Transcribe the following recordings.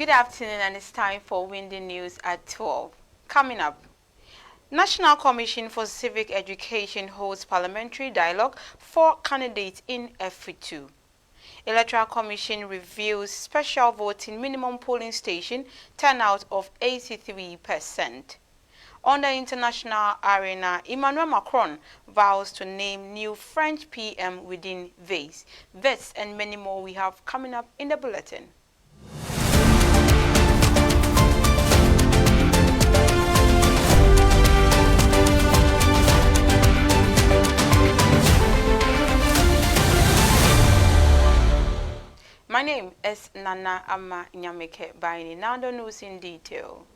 Good afternoon, and it's time for Windy News at 12. Coming up, National Commission for Civic Education holds parliamentary dialogue for candidates in FE2. Electoral Commission reveals special voting minimum polling station turnout of 83%. On the international arena, Emmanuel Macron vows to name new French PM within days. This and many more we have coming up in the bulletin. My name is Nana Ama Nyameke Baini. Now the news in detail.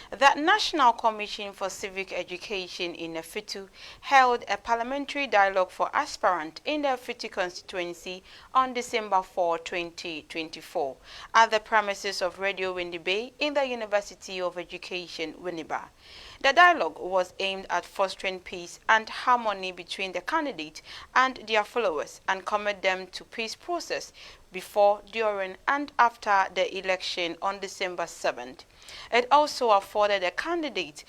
The National Commission for Civic Education in FE2 held a parliamentary dialogue for aspirants in the FE2 constituency on December 4, 2024 at the premises of Radio Windy Bay in the University of Education, Winneba. The dialogue was aimed at fostering peace and harmony between the candidate and their followers and commit them to peace process before, during, and after the election on December 7th. It also afforded the candidate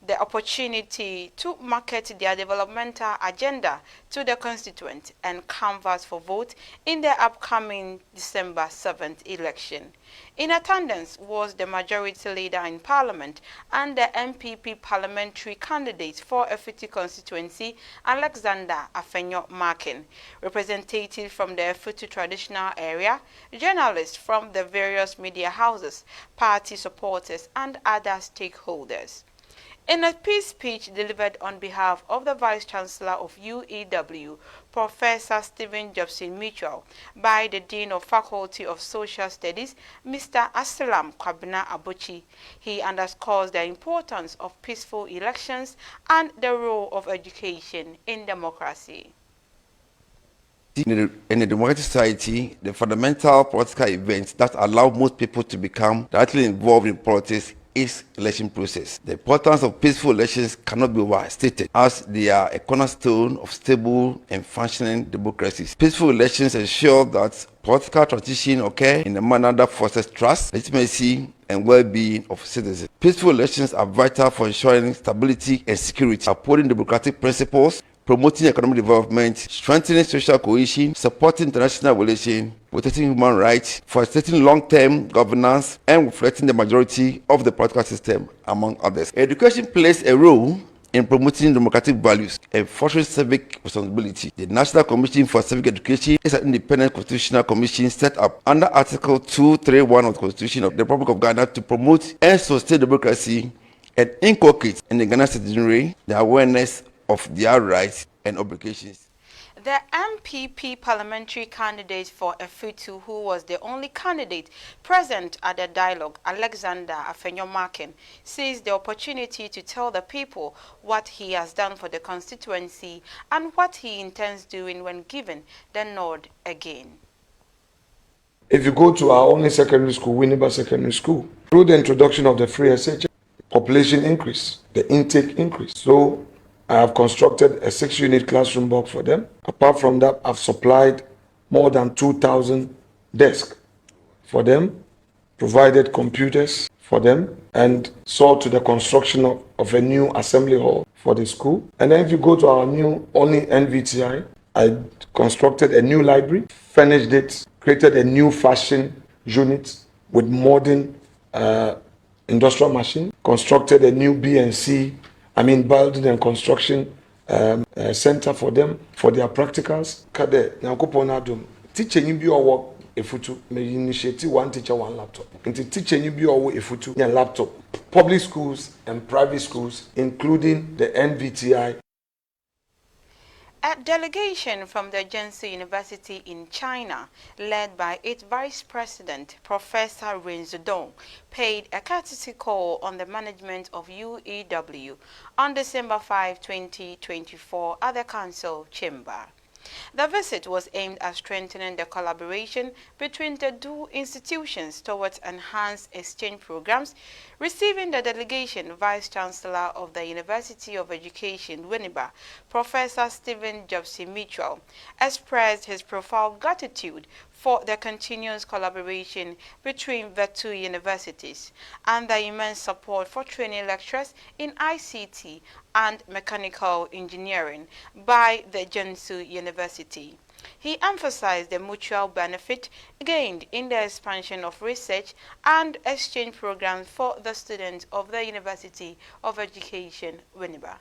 the opportunity to market their developmental agenda to the constituent and canvass for vote in the upcoming December 7th election. In attendance was the majority leader in Parliament and the MPP parliamentary candidate for FE2 constituency, Alexander Afenyo-Markin, representative from the FE2 traditional area, journalists from the various media houses, party supporters, and other stakeholders. In a peace speech delivered on behalf of the Vice-Chancellor of UEW, Professor Stephen Jobson Mitchell, by the Dean of Faculty of Social Studies, Mr. Assalam Kwabena Abuchi, he underscores the importance of peaceful elections and the role of education in democracy. In a democratic society, the fundamental political events that allow most people to become directly involved in politics is election process. The importance of peaceful elections cannot be overstated, as they are a cornerstone of stable and functioning democracies. Peaceful elections ensure that political transition occur in a manner that fosters trust, legitimacy, and well-being of citizens. Peaceful elections are vital for ensuring stability and security, upholding democratic principles, promoting economic development, strengthening social cohesion, supporting international relations, protecting human rights, facilitating long-term governance, and reflecting the majority of the political system, among others. Education plays a role in promoting democratic values and fostering civic responsibility. The National Commission for Civic Education is an independent constitutional commission set up under Article 231 of the Constitution of the Republic of Ghana to promote and sustain democracy and inculcate in the Ghana citizenry the awareness of their rights and obligations. The MPP parliamentary candidate for FE2, who was the only candidate present at the dialogue, Alexander Afenyo-Markin, seized the opportunity to tell the people what he has done for the constituency and what he intends doing when given the nod again. If you go to our only secondary school, Winneba Secondary School, through the introduction of the free SHS, population increase, the intake increase. So I have constructed a 6-unit classroom block for them. Apart from that, I've supplied more than 2,000 desks for them, provided computers for them, and saw to the construction of a new assembly hall for the school. And then if you go to our new only NVTI, I constructed a new library, furnished it, created a new fashion unit with modern industrial machine, constructed a new BNC, building and construction center for them, for their practicals. Kade, nyankopon teacher you be our efutu, may initiate one teacher, one laptop. Into teacher you be our efutu, and laptop. Public schools and private schools, including the NVTI. A delegation from the Yonsei University in China, led by its Vice President, Professor Ren Zedong, paid a courtesy call on the management of UEW on December 5, 2024 at the Council Chamber. The visit was aimed at strengthening the collaboration between the two institutions towards enhanced exchange programs. Receiving the delegation, Vice-Chancellor of the University of Education, Winneba, Professor Stephen Jobson Mitchell, expressed his profound gratitude for the continuous collaboration between the two universities and the immense support for training lecturers in ICT and mechanical engineering by the Jiangsu University. He emphasized the mutual benefit gained in the expansion of research and exchange programs for the students of the University of Education, Winneba.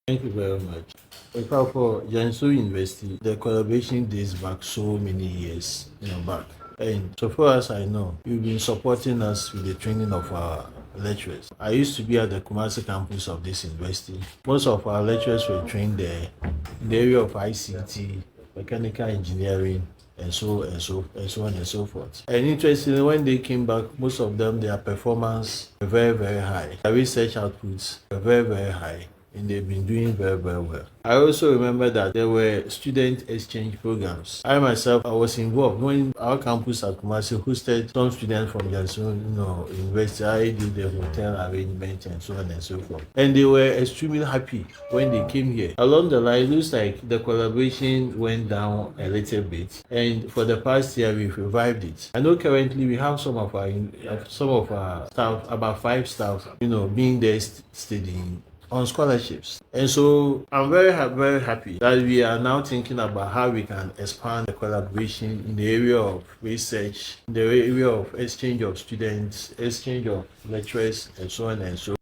Thank you very much. In fact, for Jiangsu University, the collaboration dates back so many years, back. And so far as I know, you've been supporting us with the training of our lecturers. I used to be at the Kumasi campus of this university. Most of our lecturers were trained there in the area of ICT, mechanical engineering, and so on and so forth. And interestingly, when they came back, most of them, their performance were very, very high. Their research outputs were very, very high. And they've been doing very, very well. I also remember that there were student exchange programs. I myself, I was involved when our campus at Kumasi hosted some students from Jiangsu, University. I did the hotel arrangement and so on and so forth. And they were extremely happy when they came here. Along the line, it looks like the collaboration went down a little bit. And for the past year, we've revived it. I know currently we have some of our staff, about 5 staff, being there studying on scholarships. And so I'm very happy that we are now thinking about how we can expand the collaboration in the area of research, in the area of exchange of students, exchange of lecturers, and so on and so on.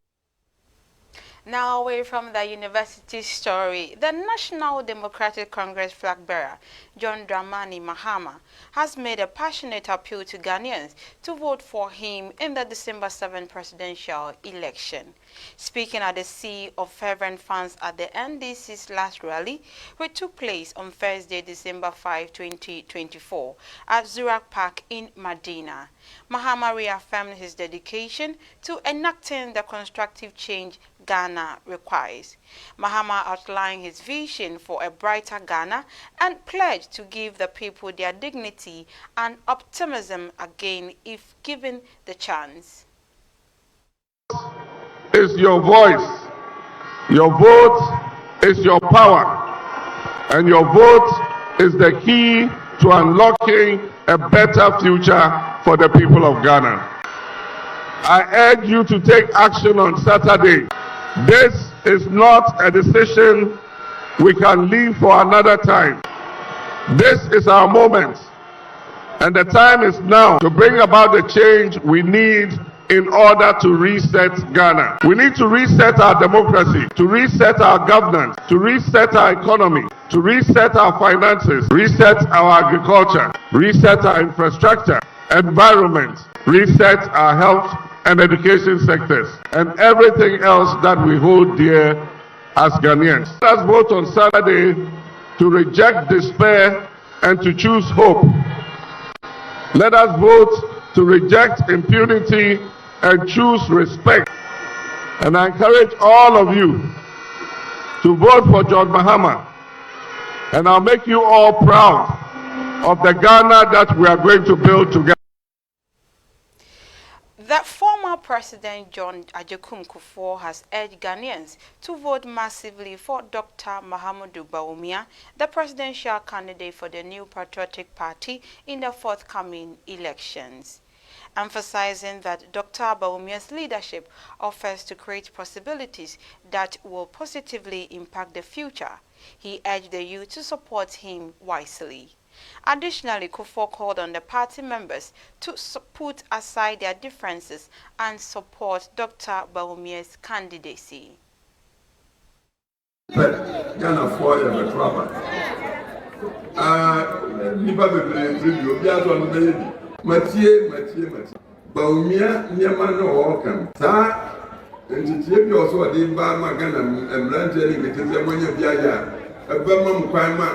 Now away from the university story, the National Democratic Congress flag bearer, John Dramani Mahama, has made a passionate appeal to Ghanaians to vote for him in the December 7 presidential election. Speaking at the sea of fervent fans at the NDC's last rally, which took place on Thursday, December 5, 2024, at Zurak Park in Medina, Mahama reaffirmed his dedication to enacting the constructive change Ghana requires. Mahama outlined his vision for a brighter Ghana and pledged to give the people their dignity and optimism again if given the chance. Is your voice. Your vote is your power. And your vote is the key to unlocking a better future for the people of Ghana. I urge you to take action on Saturday. This is not a decision we can leave for another time. This is our moment. And the time is now to bring about the change we need in order to reset Ghana. We need to reset our democracy, to reset our governance, to reset our economy, to reset our finances, reset our agriculture, reset our infrastructure, environment, reset our health and education sectors, and everything else that we hold dear as Ghanaians. Let us vote on Saturday to reject despair and to choose hope. Let us vote to reject impunity and choose respect. And I encourage all of you to vote for John Mahama. And I'll make you all proud of the Ghana that we are going to build together. The former President John Agyekum Kufuor has urged Ghanaians to vote massively for Dr. Mahamudu Bawumia, the presidential candidate for the New Patriotic Party in the forthcoming elections. Emphasizing that Dr. Bawumia's leadership offers to create possibilities that will positively impact the future, he urged the youth to support him wisely. Additionally, Kufuor called on the party members to put aside their differences and support Dr. Bawumia's candidacy. Ghana for the trouble. Mathieu. Bawumia Niama no welcome. Sa ntitie bi oso ode ba magana emrante ni betete monya biaya. Ebama mkwanma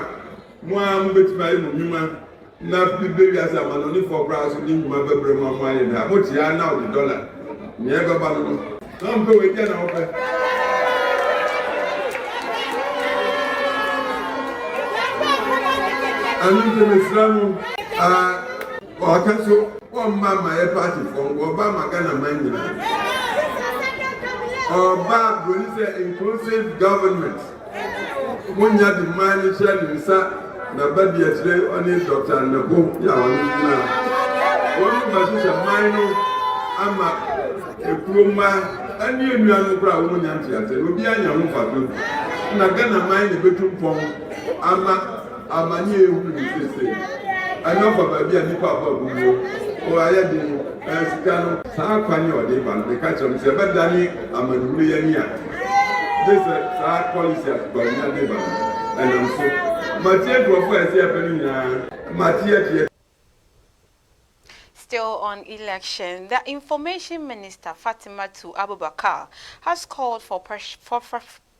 mo am betima yi munuma na bibewi asama no ni for brass ni nyuma bebre mo ayi na mo tia na o $1. Ni e baba no. Na mpe we dia na wo pe. Anu de mesramu Wakaso mama e party from Obama Ghana Mangina. Oba produce inclusive government. Munya the man share nsa na badi akyire oni Dr. Nebo ya wani na wonu basisa maino ama ekuroma ani enuanu kura wo nyanti ate obi anya ho fato na Ghana man ne betumpon ama amani ewu ni sese ana baba bi ani papa buwo o ayade sika no saa kwani ode ba no ka chom se bedani amanuru ya ni a this saa policy at kwani ade ba and so Matia go for ese apeni na Matia. Still on election, the Information Minister Fatimatu Abubakar has called for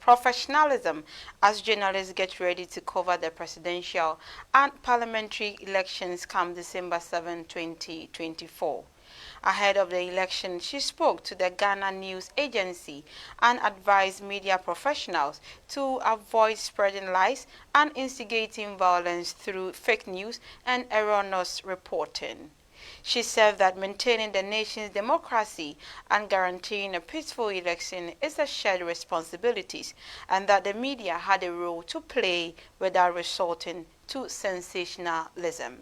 professionalism as journalists get ready to cover the presidential and parliamentary elections come December 7, 2024. Ahead of the election, she spoke to the Ghana News Agency and advised media professionals to avoid spreading lies and instigating violence through fake news and erroneous reporting. She said that maintaining the nation's democracy and guaranteeing a peaceful election is a shared responsibility, and that the media had a role to play without resorting to sensationalism.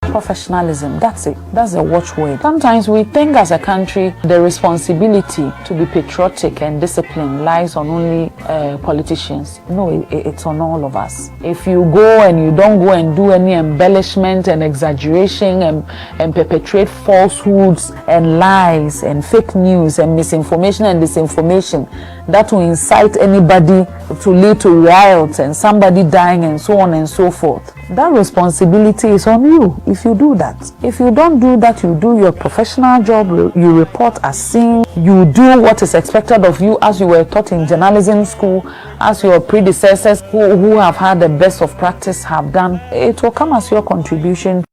Professionalism, that's it. That's a watchword. Sometimes we think as a country the responsibility to be patriotic and disciplined lies on only politicians. No, it's on all of us. If you go and you don't go and do any embellishment and exaggeration and perpetrate falsehoods and lies and fake news and misinformation and disinformation that will incite anybody to lead to riots and somebody dying and so on and so forth, that responsibility is on you if you do that. If you don't do that, you do your professional job, you report as seen, you do what is expected of you as you were taught in journalism school, as your predecessors who have had the best of practice have done. It will come as your contribution.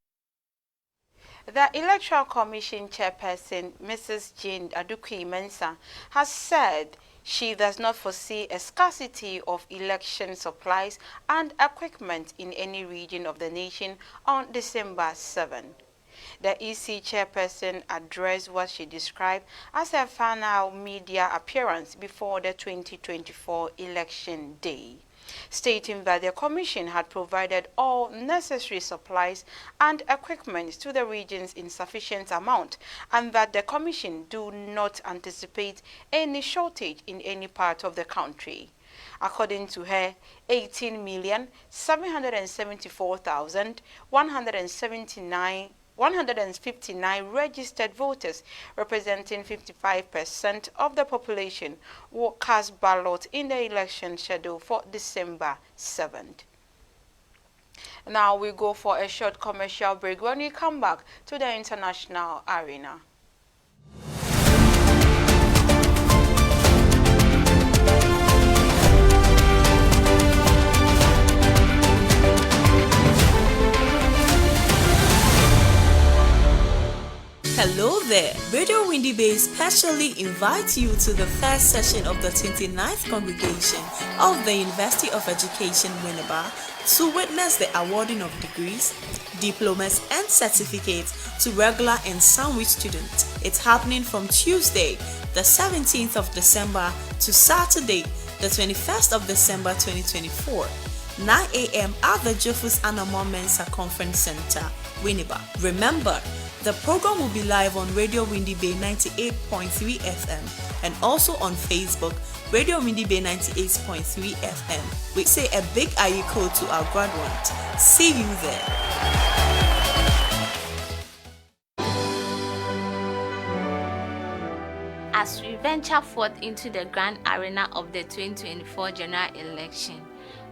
The Electoral Commission chairperson, Mrs. Jane Adukwi Mensah, has said she does not foresee a scarcity of election supplies and equipment in any region of the nation on December 7. The EC chairperson addressed what she described as her final media appearance before the 2024 election day, stating that the Commission had provided all necessary supplies and equipment to the regions in sufficient amount, and that the Commission do not anticipate any shortage in any part of the country. According to her, 159 registered voters, representing 55% of the population, will cast ballot in the election scheduled for December 7th. Now we go for a short commercial break. When we come back to the international arena. Hello there! Radio Windy Bay specially invites you to the first session of the 29th Congregation of the University of Education, Winneba, to witness the awarding of degrees, diplomas and certificates to regular and sandwich students. It's happening from Tuesday, the 17th of December to Saturday, the 21st of December 2024, 9 a.m. at the Jofus Anamon Mensa Conference Center, Winneba. Remember, the program will be live on Radio Windy Bay 98.3 FM and also on Facebook, Radio Windy Bay 98.3 FM. We say a big ayiko to our graduates. See you there. As we venture forth into the grand arena of the 2024 general election,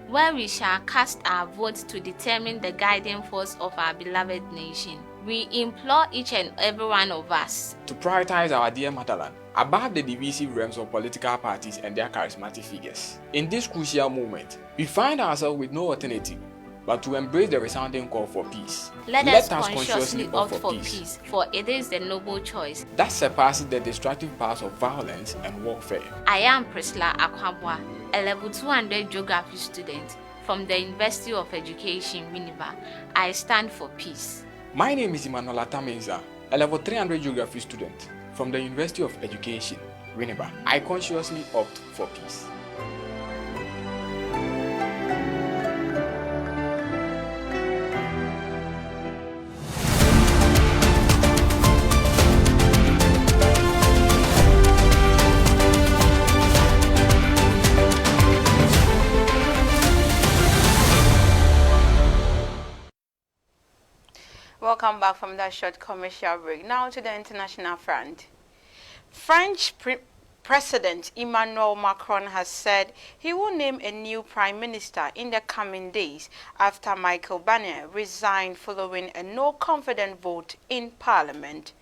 where we shall cast our votes to determine the guiding force of our beloved nation, we implore each and every one of us to prioritize our dear motherland above the divisive realms of political parties and their charismatic figures. In this crucial moment, we find ourselves with no alternative but to embrace the resounding call for peace. Let us consciously opt for peace, for it is the noble choice that surpasses the destructive powers of violence and warfare. I am Priscilla Akwabwa, a level 200 geography student from the University of Education, Winneba. I stand for peace. My name is Emmanuel Atamenza, a level 300 geography student from the University of Education, Winneba. I consciously opt for peace. Welcome back from that short commercial break. Now to the international front. French President Emmanuel Macron has said he will name a new prime minister in the coming days after Michel Barnier resigned following a no-confidence vote in parliament.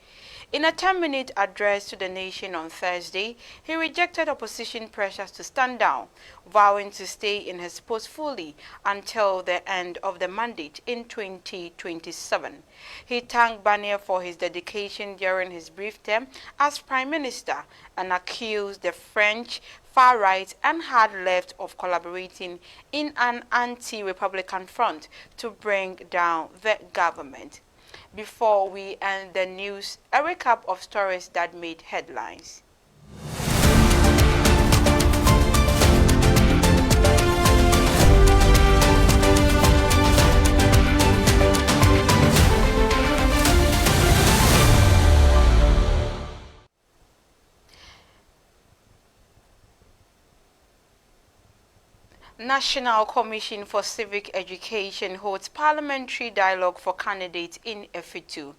In a 10-minute address to the nation on Thursday, he rejected opposition pressures to stand down, vowing to stay in his post fully until the end of the mandate in 2027. He thanked Barnier for his dedication during his brief term as Prime Minister and accused the French far right and hard left of collaborating in an anti-republican front to bring down the government. Before we end the news, a recap of stories that made headlines. National Commission for Civic Education holds parliamentary dialogue for candidates in Efitu.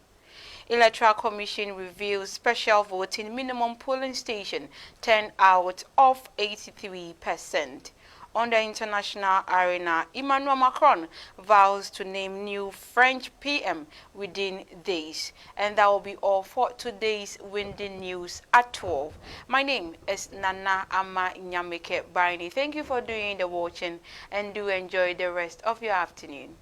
Electoral Commission reveals special voting minimum polling station turnout of 83%. On the international arena, Emmanuel Macron vows to name new French PM within days. And that will be all for today's Windy News at 12. My name is Nana Ama Nyameke Baini. Thank you for doing the watching and do enjoy the rest of your afternoon.